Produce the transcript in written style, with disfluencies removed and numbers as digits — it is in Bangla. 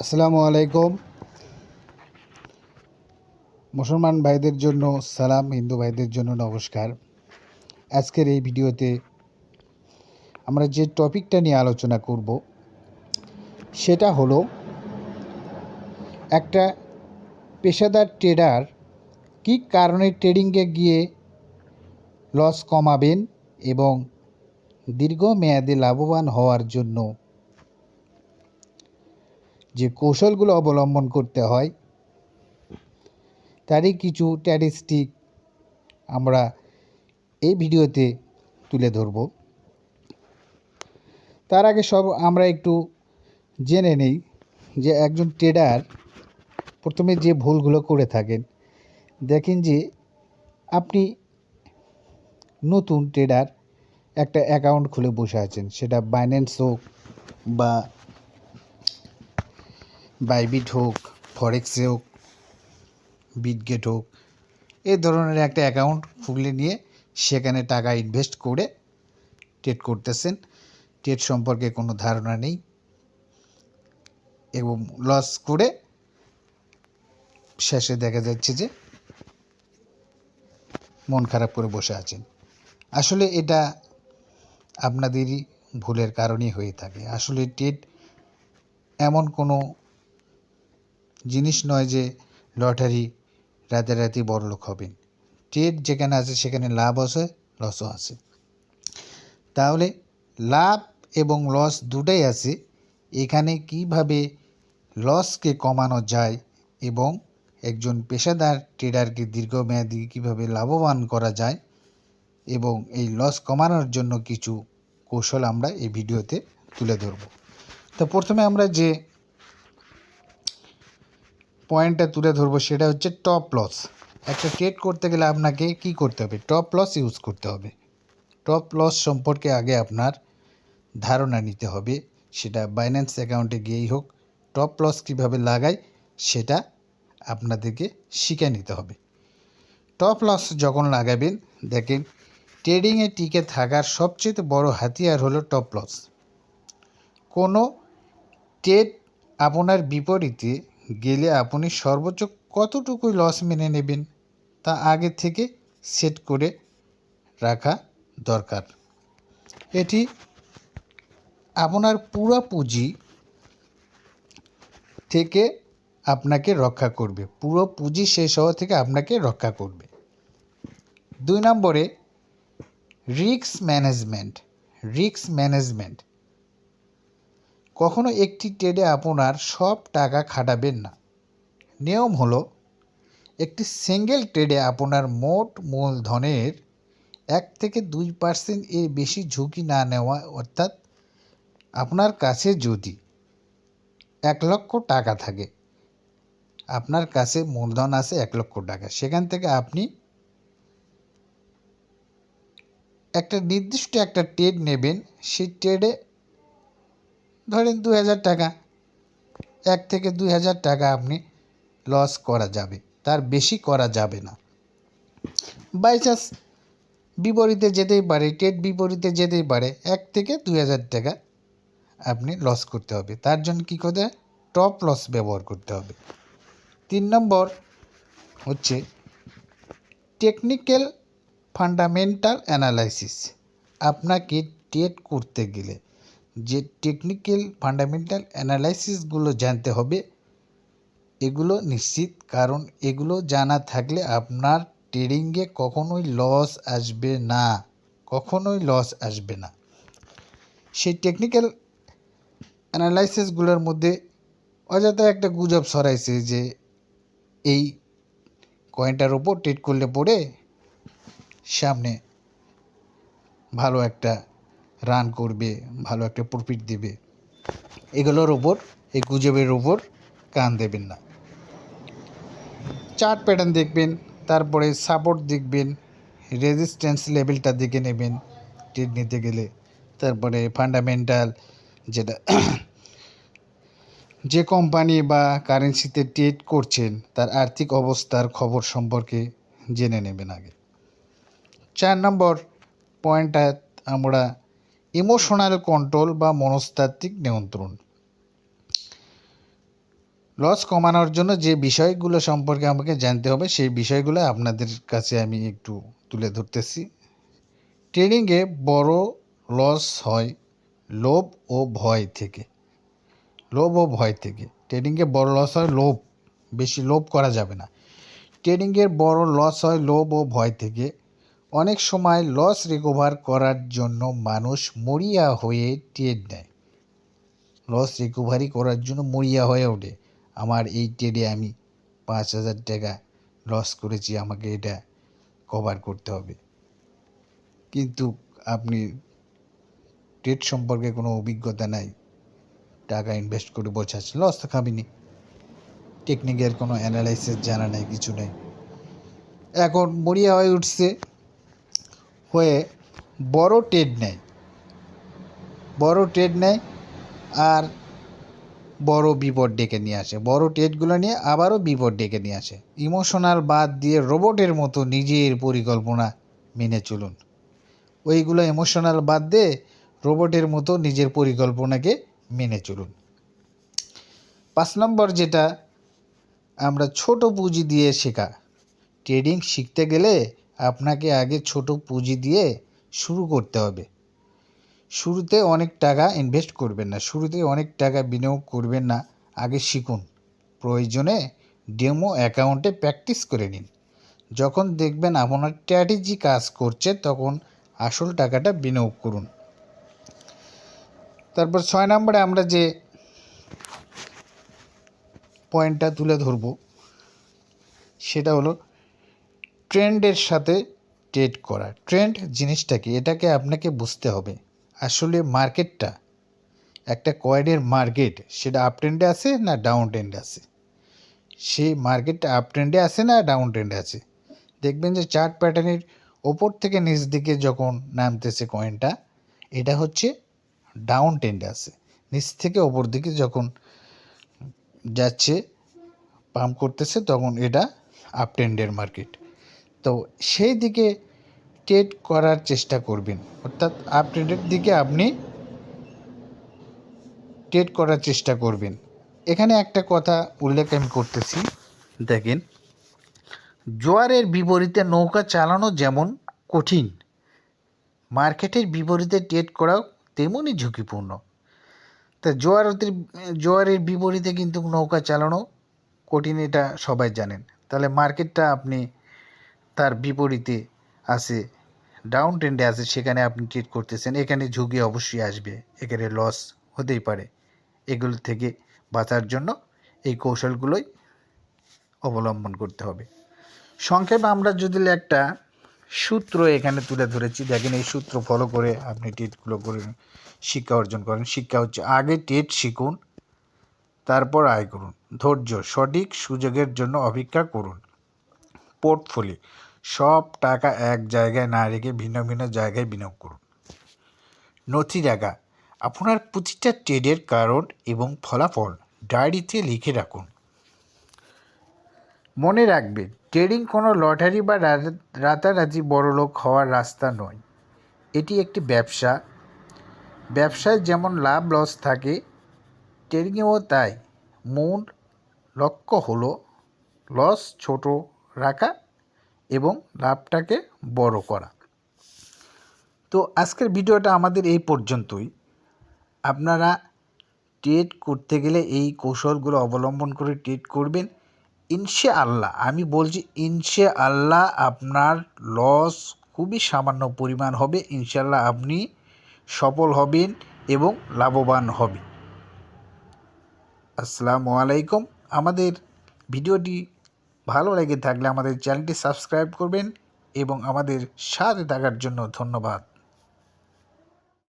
আসসালামু আলাইকুম। মুসলমান ভাইদের জন্য সালাম, হিন্দু ভাইদের জন্য নমস্কার। আজকের এই ভিডিওতে আমরা যে টপিকটা নিয়ে আলোচনা করব সেটা হলো একটা পেশাদার ট্রেডার কী কারণে ট্রেডিংয়ে গিয়ে লস কমাবেন এবং দীর্ঘমেয়াদে লাভবান হওয়ার জন্য যে কৌশলগুলো অবলম্বন করতে হয় তারই কিছু স্ট্যাটিস্টিক আমরা এই ভিডিওতে তুলে ধরব। তার আগে আমরা একটু জেনে নেই যে একজন ট্রেডার প্রথমে যে ভুলগুলো করে থাকেন। দেখেন যে আপনি নতুন ট্রেডার একটা অ্যাকাউন্ট খুলে বসে আছেন, সেটা বাইন্যান্স হোক বা বাইবিট হোক, ফরেক্সে হোক, বিটগেট হোক, এই ধরনের একটা অ্যাকাউন্ট খুলে নিয়ে সেখানে টাকা ইনভেস্ট করে ট্রেড করতেছেন। ট্রেড সম্পর্কে কোনো ধারণা নেই এবং লস করে শেষে দেখা যাচ্ছে যে মন খারাপ করে বসে আছেন। আসলে এটা আপনাদেরই ভুলের কারণেই হয়ে থাকে। আসলে ট্রেড এমন কোনো জিনিস নয় যে লটারি রাতারাতি বড়লোক হবেন। ট্রেড যেখানে আছে সেখানে লাভ আছে, লসও আছে। তাহলে লাভ এবং লস দুটাই আছে। এখানে কিভাবে লসকে কমানো যায় এবং একজন পেশাদার ট্রেডারকে দীর্ঘমেয়াদী কিভাবে লাভবান করা যায় এবং এই লস কমানোর জন্য কিছু কৌশল আমরা এই ভিডিওতে তুলে ধরব। তো প্রথমে আমরা যে পয়েন্টটা তুলে ধরবো সেটা হচ্ছে টপ লস। একটা ট্রেড করতে গেলে আপনাকে কি করতে হবে? টপ লস ইউজ করতে হবে। টপ লস সম্পর্কে আগে আপনার ধারণা নিতে হবে। সেটা বাইন্যান্স অ্যাকাউন্টে গিয়েই হোক, টপ লস কীভাবে লাগায় সেটা আপনাদেরকে শিখে নিতে হবে। টপ লস যখন লাগাবেন, দেখেন ট্রেডিংয়ে টিকে থাকার সবচেয়ে বড় হাতিয়ার হলো টপ লস। কোনো ট্রেড আপনার বিপরীতে গেলে আপনি সর্বোচ্চ কতটুকু লস মেনে নেবেন তা আগে থেকে সেট করে রাখা দরকার। এটি আপনার পুরো পুঁজি থেকে আপনাকে রক্ষা করবে, পুরো পুঁজি শেষ হওয়া থেকে আপনাকে রক্ষা করবে। 2 নম্বরে রিস্ক ম্যানেজমেন্ট। কখনো একটি ট্রেডে আপনার সব টাকা খাটাবেন না। নিয়ম হলো একটি সিঙ্গেল ট্রেডে আপনার মোট মূলধনের 1-2% এর বেশি ঝুঁকি না নেওয়া। অর্থাৎ আপনার কাছে যদি 1 লক্ষ টাকা থাকে, আপনার কাছে মূলধন আছে 1 লক্ষ টাকা, সেখান থেকে আপনি একটা নির্দিষ্ট একটা ট্রেড নেবেন। সেই ট্রেডে ধরেন 2000 টাকা, 1-2000 টাকা আপনি লস করা যাবে, তার বেশি করা যাবে না। বাই চান্স বিপরীতে যেতেই পারে, ট্রেড বিপরীতে যেতেই পারে, 1-2000 টাকা আপনি লস করতে হবে। তার জন্য কী করতে হবে? টপ লস ব্যবহার করতে হবে। 3 নম্বর হচ্ছে টেকনিক্যাল ফান্ডামেন্টাল অ্যানালাইসিস। আপনাকে ট্রেড করতে গেলে যে টেকনিক্যাল ফান্ডামেন্টাল অ্যানালাইসিসগুলো জানতে হবে, এগুলো নিশ্চিত, কারণ এগুলো জানা থাকলে আপনার ট্রেডিংয়ে কখনোই লস আসবে না। সেই টেকনিক্যাল অ্যানালাইসিসগুলোর মধ্যে অযথা একটা গুজব ছড়াইছে যে এই কয়েনটার ওপর ট্রেড করলে পরে সামনে ভালো একটা রান করবে, ভালো একটা প্রফিট দেবে। এগুলোর ওপর, এই গুজবের ওপর কান দেবেন না। চার্ট প্যাটার্ন দেখবেন, তারপরে সাপোর্ট দেখবেন, রেজিস্ট্যান্স লেভেলটা দেখে নেবেন ট্রেড নিতে গেলে। তারপরে ফান্ডামেন্টাল, যেটা যে কোম্পানি বা কারেন্সিতে ট্রেড করছেন তার আর্থিক অবস্থার খবর সম্পর্কে জেনে নেবেন আগে। 4 নম্বর পয়েন্টটা আমরা ইমোশনাল কন্ট্রোল বা মনস্তাত্ত্বিক নিয়ন্ত্রণ। লস কমানোর জন্য যে বিষয়গুলো সম্পর্কে আমাকে জানতে হবে সেই বিষয়গুলো আপনাদের কাছে আমি একটু তুলে ধরতেছি। ট্রেডিংয়ে বড় লস হয় লোভ ও ভয় থেকে। ট্রেডিংয়ে বড় লস হয় লোভ, বেশি লোভ করা যাবে না। ট্রেডিংয়ের বড় লস হয় লোভ ও ভয় থেকে। অনেক সময় লস রিকভার করার জন্য মানুষ মরিয়া হয়ে ট্রেড নেয়। লস রিকভারি করার জন্য মরিয়া হয়ে ওঠে, আমার এই ট্রেডে আমি 5,000 টাকা লস করেছি, আমাকে এটা কভার করতে হবে। কিন্তু আপনি ট্রেড সম্পর্কে কোনো অভিজ্ঞতা নাই, টাকা ইনভেস্ট করে বসে আছেন, লস তো খাবিনি। টেকনিকের কোনো অ্যানালাইসিস জানা নেই, কিছু নেই। এখন মরিয়া হয়ে উঠছে, হয়ে বড় ট্রেড নেয় আর বড় বিপদ ডেকে নিয়ে আসে। বড় ট্রেডগুলো নিয়ে আবারও বিপদ ডেকে নিয়ে আসে। ইমোশনাল বাদ দিয়ে রোবটের মতো নিজের পরিকল্পনা মেনে চলুন। ওইগুলো ইমোশনাল বাদ দিয়ে রোবটের মতো নিজের পরিকল্পনাকে মেনে চলুন। 5 নম্বর যেটা, আমরা ছোট পুঁজি দিয়ে শেখা। ট্রেডিং শিখতে গেলে আপনাকে আগে ছোট পুঁজি দিয়ে শুরু করতে হবে। শুরুতে অনেক টাকা ইনভেস্ট করবেন না, শুরুতে অনেক টাকা বিনিয়োগ করবেন না, আগে শিখুন। প্রয়োজনে ডেমো অ্যাকাউন্টে প্র্যাকটিস করে নিন। যখন দেখবেন আপনার স্ট্র্যাটেজি কাজ করছে তখন আসল টাকাটা বিনিয়োগ করুন। তারপর 6 নম্বরে আমরা যে পয়েন্টটা তুলে ধরব সেটা হলো ট্রেন্ডের সাথে ট্রেড করা। ট্রেন্ড জিনিসটা কি, এটাকে আপনাকে বুঝতে হবে। আসলে মার্কেটটা, একটা কয়েনের মার্কেট, সেটা আপ ট্রেন্ডে আছে না ডাউন ট্রেন্ডে আছে। সেই মার্কেটটা আপ ট্রেন্ডে আছে না ডাউন ট্রেন্ডে আছে। দেখবেন যে চার্ট প্যাটার্নের ওপর থেকে নিচ দিকে যখন নামতেছে কয়েনটা, এটা হচ্ছে ডাউন ট্রেন্ডে আছে। নিচ থেকে ওপর দিকে যখন যাচ্ছে, পাম্প করতেছে, তখন এটা আপ ট্রেন্ডের মার্কেট। তো সেই দিকে ট্রেড করার চেষ্টা করবেন, অর্থাৎ আপ ট্রেন্ডের দিকে আপনি ট্রেড করার চেষ্টা করবেন। এখানে একটা কথা উল্লেখ আমি করতেছি, দেখেন, জোয়ারের বিপরীতে নৌকা চালানো যেমন কঠিন, মার্কেটের বিপরীতে ট্রেড করাও তেমনই ঝুঁকিপূর্ণ। তা জোয়ারের বিপরীতে কিন্তু নৌকা চালানো কঠিন, এটা সবাই জানেন। তাহলে মার্কেটটা আপনি তার বিপরীতে আছে, ডাউন ট্রেন্ডে আছে, সেখানে আপনি ট্রেড করতেছেন, এখানে ঝুঁকি অবশ্যই আসবে, এখানে লস হতেই পারে। এগুলো থেকে বাঁচার জন্য এই কৌশলগুলোই অবলম্বন করতে হবে। সংক্ষেপে আমরা যদি একটা সূত্র এখানে তুলে ধরেছি, দেখেন, এই সূত্র ফলো করে আপনি ট্রেডগুলো করে শিক্ষা অর্জন করেন। শিক্ষা হচ্ছে, আগে ট্রেড শিখুন, তারপর আয় করুন। ধৈর্য, সঠিক সুযোগের জন্য অপেক্ষা করুন। পোর্টফোলিও, সব টাকা এক জায়গায় না রেখে ভিন্ন ভিন্ন জায়গায় বিনিয়োগ করুন। নথি রাখা, আপনার প্রতিটা ট্রেডের কারণ এবং ফলাফল ডায়েরিতে লিখে রাখুন। মনে রাখবেন, ট্রেডিং কোনো লটারি বা রাতারাতি বড়লোক হওয়ার রাস্তা নয়, এটি একটি ব্যবসা। ব্যবসায় যেমন লাভ লস থাকে, ট্রেডিংয়েও তাই। মূল লক্ষ্য হলো লস ছোট রাখা এবং লাভটাকে বড় করা। তো আজকের ভিডিওটা আমাদের এই পর্যন্তই। আপনারা ট্রেড করতে গেলে এই কৌশলগুলো অবলম্বন করে ট্রেড করবেন। ইনশাআল্লাহ, আমি বলছি ইনশাআল্লাহ, আপনার লস খুবই সামান্য পরিমাণ হবে। ইনশাআল্লাহ আপনি সফল হবেন এবং লাভবান হবেন। আসসালামু আলাইকুম। আমাদের ভিডিওটি ভালো লেগে থাকলে আমাদের চ্যানেলটি সাবস্ক্রাইব করবেন এবং আমাদের সাথে থাকার জন্য ধন্যবাদ।